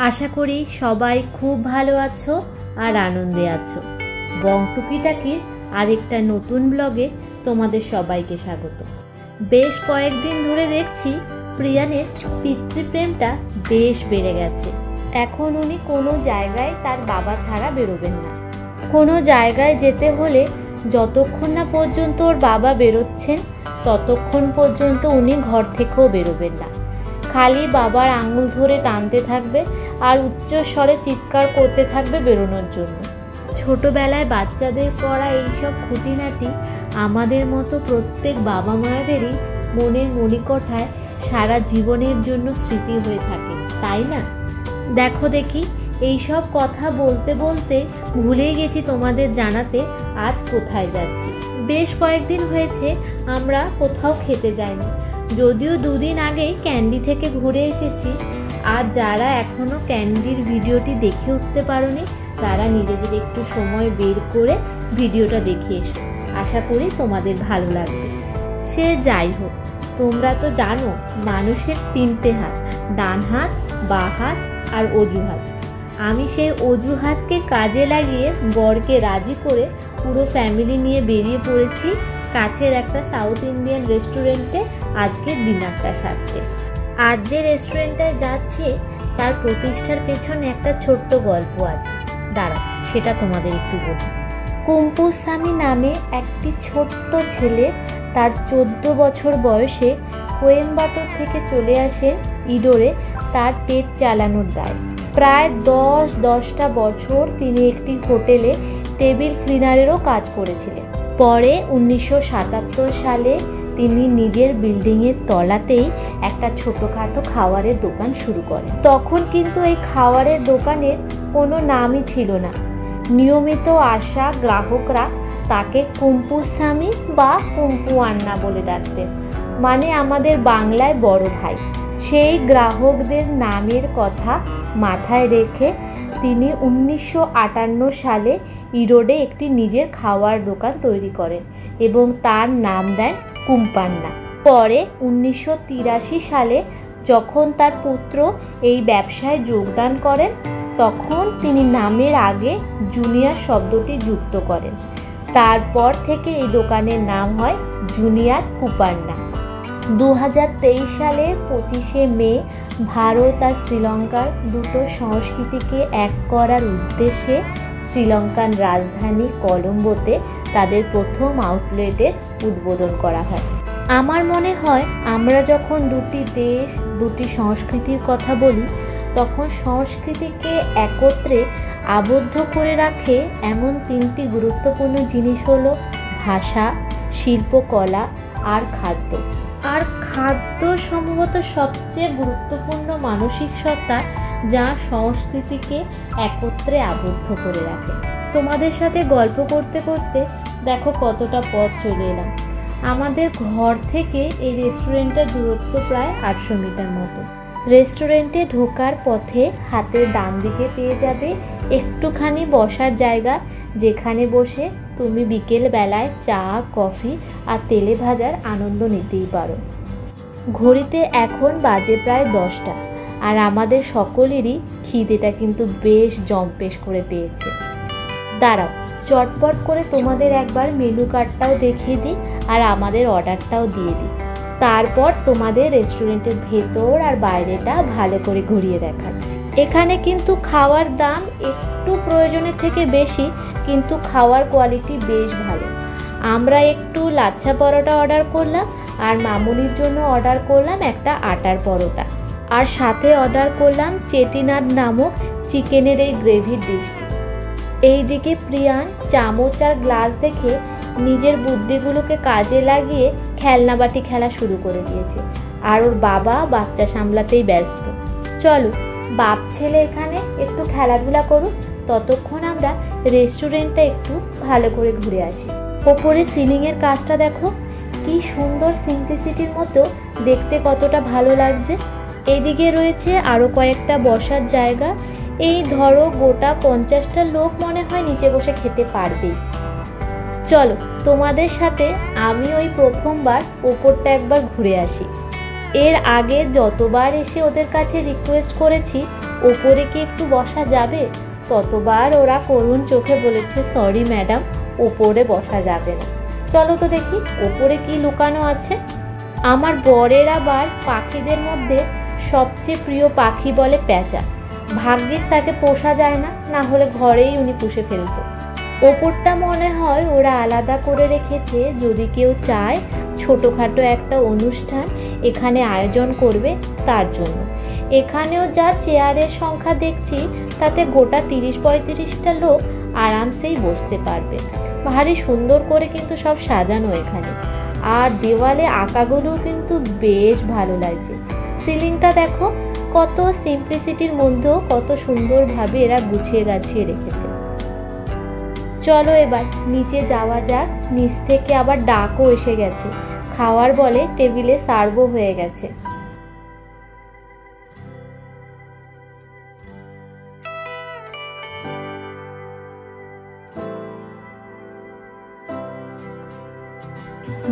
আশা করি সবাই খুব ভালো আছো আর আনন্দে আছো। বং টুকিটাকির আরেকটা নতুন ব্লগে তোমাদের সবাইকে স্বাগত। বেশ কয়েকদিন ধরে দেখছি প্রিয়ানের পিতৃপ্রেমটা বেশ বেড়ে গেছে। এখন উনি কোনো জায়গায় তার বাবা ছাড়া বেরোবেন না। কোনো জায়গায় যেতে হলে যতক্ষণ না পর্যন্ত ওর বাবা বেরোচ্ছেন ততক্ষণ পর্যন্ত উনি ঘর থেকেও বেরোবেন না। খালি বাবার আঙুল ধরে টানতে থাকবে আর উচ্চস্বরে চিৎকার করতে থাকবে বেরোনোর জন্য। ছোটবেলায় বাচ্চাদের করা এইসব খুঁটিনাটি আমাদের মতো প্রত্যেক বাবা মায়েদেরই মনের মণিকোঠায় সারা জীবনের জন্য স্মৃতি হয়ে থাকে, তাই না? দেখো দেখি, এইসব কথা বলতে বলতে ভুলেই গেছি তোমাদের জানাতে আজ কোথায় যাচ্ছি। বেশ কয়েকদিন হয়েছে আমরা কোথাও খেতে যাইনি, যদিও দুদিন আগেই ক্যান্ডি থেকে ঘুরে এসেছি। আর যারা এখনো ক্যান্ডির ভিডিওটি দেখে উঠতে পারোনি তারা নিজেদের একটু সময় বের করে ভিডিওটা দেখে এসো, আশা করি তোমাদের ভালো লাগবে। সে যাই হোক, তোমরা তো জানো মানুষের তিনটে হাত, ডান হাত, বাঁ হাত আর অজুহাত। আমি সেই অজুহাতকে কাজে লাগিয়ে বরকে রাজি করে পুরো ফ্যামিলি নিয়ে বেরিয়ে পড়েছি কাছের একটা সাউথ ইন্ডিয়ান রেস্টুরেন্টে আজকের ডিনারটা সারতে। আজ যে রেস্টুরেন্টটায় যাচ্ছে তার প্রতিষ্ঠার পেছনে একটা ছোট্ট গল্প আছে, দাঁড়াও সেটা তোমাদের একটু বলি। কুম্পুস্বামী নামে একটি ছোট্ট ছেলে তার 14 বছর বয়সে কোয়েম্বাটোর থেকে চলে আসেন ইডোরে তার পেট চালানোর দায়। প্রায় 10টা বছর তিনি একটি হোটেলে টেবিল ক্লিনারেরও কাজ করেছিলেন। পরে 1977 সালে তিনি নিজের বিল্ডিংয়ের তলাতেই একটা ছোটোখাটো খাবারের দোকান শুরু করেন। তখন কিন্তু এই খাবারের দোকানের কোনো নামই ছিল না। নিয়মিত আসা গ্রাহকরা তাকে কুম্পুস্বামী বা কুম্পু আন্না বলে ডাকতেন, মানে আমাদের বাংলায় বড় ভাই। সেই গ্রাহকদের নামের কথা মাথায় রেখে তিনি 1958 সালে ইরোডে একটি নিজের খাওয়ার দোকান তৈরি করেন এবং তার নাম দেন কুম্পান্না। পরে 1983 সালে যখন তার পুত্র এই ব্যবসায় যোগদান করেন তখন তিনি নামের আগে জুনিয়র শব্দটি যুক্ত করেন। তারপর থেকে এই দোকানের নাম হয় জুনিয়র কুপান্না। 2023 সালের 25শে মে ভারত আর শ্রীলঙ্কার দুটো সংস্কৃতিকে এক করার উদ্দেশ্যে শ্রীলঙ্কান রাজধানী কলম্বোতে তাদের প্রথম আউটলেটের উদ্বোধন করা হয়। আমার মনে হয় আমরা যখন দুটি দেশ, দুটি সংস্কৃতির কথা বলি তখন সংস্কৃতিকে একত্রে আবদ্ধ করে রাখে এমন তিনটি গুরুত্বপূর্ণ জিনিস হলো ভাষা, শিল্পকলা আর খাদ্য। আর খাদ্য সম্ভবত সবচেয়ে গুরুত্বপূর্ণ মানসিক সত্তা যা সংস্কৃতিকে একত্রে আবদ্ধ করে রাখে। তোমাদের সাথে গল্প করতে করতে দেখো কতটা পথ চলে এলাম। আমাদের ঘর থেকে এই রেস্টুরেন্টের দূরত্ব প্রায় 800 মিটার মতো। রেস্টুরেন্টে ঢোকার পথে হাতের ডান দিকে পেয়ে যাবে একটুখানি বসার জায়গা, যেখানে বসে তুমি বিকেল বেলায় চা, কফি আর তেলে ভাজার আনন্দ নিতেই পারো। ঘড়িতে এখন বাজে প্রায় 10টা আর আমাদের সকলেরই খিদেটা কিন্তু বেশ জম্পেশ করে পেয়েছে। দাঁড়াও চটপট করে তোমাদের একবার মেনু কার্ডটাও দেখিয়ে দিই আর আমাদের অর্ডারটাও দিয়ে দিই। তারপর তোমাদের রেস্টুরেন্টের ভেতর আর বাইরেটা ভালো করে ঘুরিয়ে দেখাচ্ছি। এখানে কিন্তু খাওয়ার দাম একটু প্রয়োজনের থেকে বেশি, কিন্তু খাওয়ার কোয়ালিটি বেশ ভালো। আমরা একটু লাচ্ছা পরোটা অর্ডার করলাম আর মামুনির জন্য অর্ডার করলাম একটা আটার পরোটা, আর সাথে অর্ডার করলাম চেটিনাড নামক চিকেনের এই গ্রেভির ডিশটি। এইদিকে প্রিয়ান চামচ আর গ্লাস দেখে নিজের বুদ্ধিগুলোকে কাজে লাগিয়ে খেলনাবাটি খেলা শুরু করে দিয়েছে, আর ওর বাবা বাচ্চা সামলাতেই ব্যস্ত। চলো বাপ ছেলে এখানে একটু খেলাধুলা করুক, ততক্ষণ আমরা রেস্টুরেন্টটা একটু ভালো করে ঘুরে আসি। ওপরে সিলিংয়ের কাজটা দেখো কি সুন্দর, সিম্পলিসিটির মতো দেখতে কতটা ভালো লাগছে। এদিকে রয়েছে আরও কয়েকটা বসার জায়গা। এই ধরো গোটা 50টা লোক মনে হয় নিচে বসে খেতে পারবেই। চলো তোমাদের সাথে আমি ওই প্রথমবার ওপরটা একবার ঘুরে আসি। এর আগে যতবার এসে ওদের কাছে রিকোয়েস্ট করেছি ওপরে কি একটু বসা যাবে? ততবার ওরা করুণ চোখে বলেছে, সরি ম্যাডাম, ওপরে বসা যাবে না। চলো তো দেখি ওপরে কি লুকানো আছে। আমার বরের আবার পাখিদের মধ্যে সবচেয়ে প্রিয় পাখি বলে প্যাঁচা। ভাগ্যিস তাকে পোষা যায় না, না হলে ঘরেই উনি পুষে ফেলত। ওপরটা মনে হয় ওরা আলাদা করে রেখেছে, যদি কেউ চায় ছোটোখাটো একটা অনুষ্ঠান এখানে আয়োজন করবে তার জন্য। এখানেও যা চেয়ারের সংখ্যা দেখছি তাতে গোটা 30-35টা লোক আরামসেই বসতে পারবে। ভারী সুন্দর করে কিন্তু সব সাজানো এখানে, আর দেওয়ালে আঁকাগুলোও কিন্তু বেশ ভালো লাগছে। সিলিংটা দেখো, কত সিম্পলিসিটির মধ্যেও কত সুন্দরভাবে এরা গুছিয়ে গাছিয়ে রেখেছে। চলো এবার নিচে যাওয়া যাক। নিচ থেকে আবার ডাকও এসে গেছে, খাওয়ার বলে টেবিলে সার্ভও হয়ে গেছে।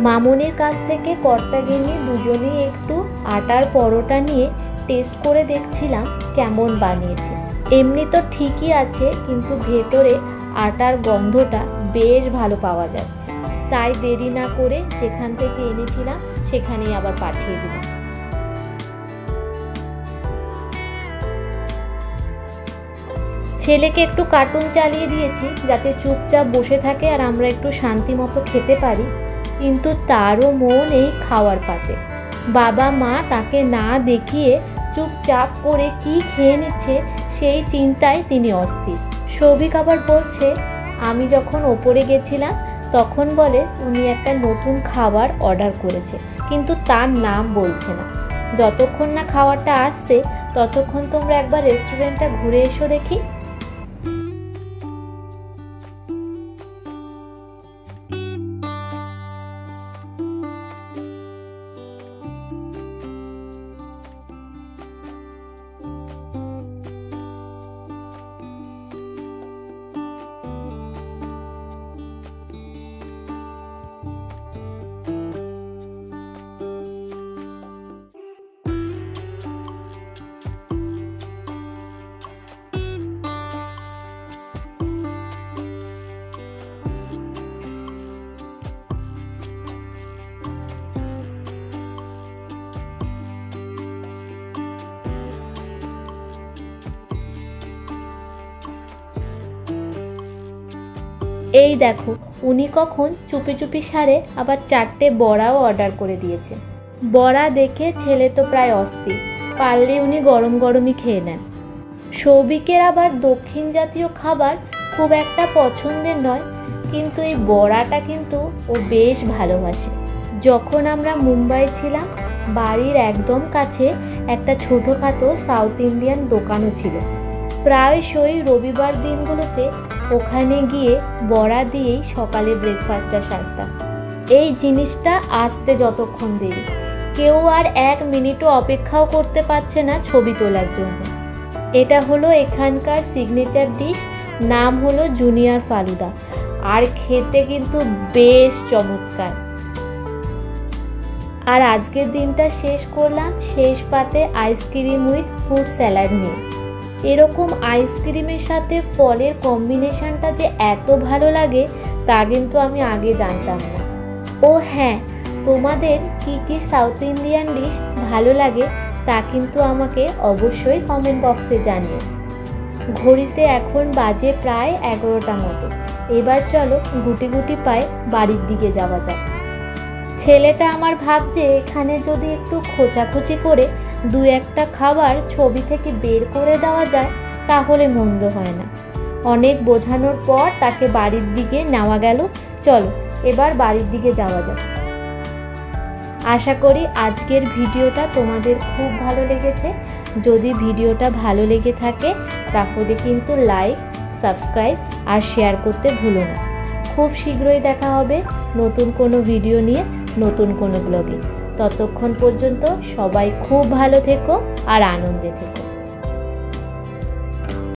মামুনির কাছ থেকে কর্তাগিন্নি দুজনেই একটু আটার পরোটা নিয়ে টেস্ট করে দেখছিলাম কেমন বানিয়েছে। এমনি তো ঠিকই আছে, কিন্তু ভেতরে আটার গন্ধটা বেশ ভালো পাওয়া যাচ্ছে। তাই দেরি না করে যেখান থেকে এনেছিলাম সেখানেই আবার পাঠিয়ে দিলাম। ছেলেকে একটু কার্টুন চালিয়ে দিয়েছি যাতে চুপচাপ বসে থাকে আর আমরা একটু শান্তি মতো খেতে পারি, কিন্তু তারও মন এই খাওয়ার পাতে। বাবা মা তাকে না দেখিয়ে চুপচাপ করে কি খেয়ে নিচ্ছে সেই চিন্তায় তিনি অস্থির। সৌভিক আবার বলছে, আমি যখন ওপরে গেছিলাম তখন বলে উনি একটা নতুন খাবার অর্ডার করেছে, কিন্তু তার নাম বলছে না। যতক্ষণ না খাবারটা আসছে ততক্ষণ তোমরা একবার রেস্টুরেন্টটা ঘুরে এসো দেখি। এই দেখো, উনি কখন চুপি চুপি সারে আবার 4টে বড়াও অর্ডার করে দিয়েছে। বড়া দেখে ছেলে তো প্রায় অস্থির, পারলে উনি গরম গরমই খেয়ে নেন। সৌভিকের আবার দক্ষিণ জাতীয় খাবার খুব একটা পছন্দের নয়, কিন্তু এই বড়াটা কিন্তু ও বেশ ভালোবাসে। যখন আমরা মুম্বাই ছিলাম, বাড়ির একদম কাছে একটা ছোটোখাটো সাউথ ইন্ডিয়ান দোকানও ছিল। প্রায়শই রবিবার দিনগুলোতে ওখানে গিয়ে বড়া দিয়েই সকালে ব্রেকফাস্টটা সারতাম। এই জিনিসটা আসতে যতক্ষণ দেরি, কেউ আর 1 মিনিটও অপেক্ষাও করতে পারছে না ছবি তোলার জন্য। এটা হলো এখানকার সিগনেচার ডিশ, নাম হলো জুনিয়র ফালুদা, আর খেতে কিন্তু বেশ চমৎকার। আর আজকের দিনটা শেষ করলাম শেষ পাতে আইসক্রিম উইথ ফ্রুট স্যালাড নিয়ে। এরকম আইসক্রিমের সাথে ফলের কম্বিনেশনটা যে এত ভালো লাগে তা কিন্তু আমি আগে জানতাম না। ও হ্যাঁ, তোমাদের কি কি সাউথ ইন্ডিয়ান ডিশ ভালো লাগে তা কিন্তু আমাকে অবশ্যই কমেন্ট বক্সে জানিও। ঘড়িতে এখন বাজে প্রায় 11টা মতো। এবার চলো গুটি গুটি পায়ে বাড়ির দিকে যাওয়া যাক। ছেলেটা আমার ভাবছে এখানে যদি একটু খোঁচাখুচি করে 2-1টা খাবার ছবি থেকে বের করে দেওয়া যায় তাহলে মন্দ হয় না। অনেক বোঝানোর পর তাকে বাড়ির দিকে নেওয়া গেল। চলো এবার বাড়ির দিকে যাওয়া যাক। আশা করি আজকের ভিডিওটা তোমাদের খুব ভালো লেগেছে। যদি ভিডিওটা ভালো লেগে থাকে তাহলে কিন্তু লাইক, সাবস্ক্রাইব আর শেয়ার করতে ভুলো না। খুব শীঘ্রই দেখা হবে নতুন কোনো ভিডিও নিয়ে, নতুন কোনো ব্লগে। ততক্ষণ পর্যন্ত সবাই খুব ভালো থেকো আর আনন্দে থেকো।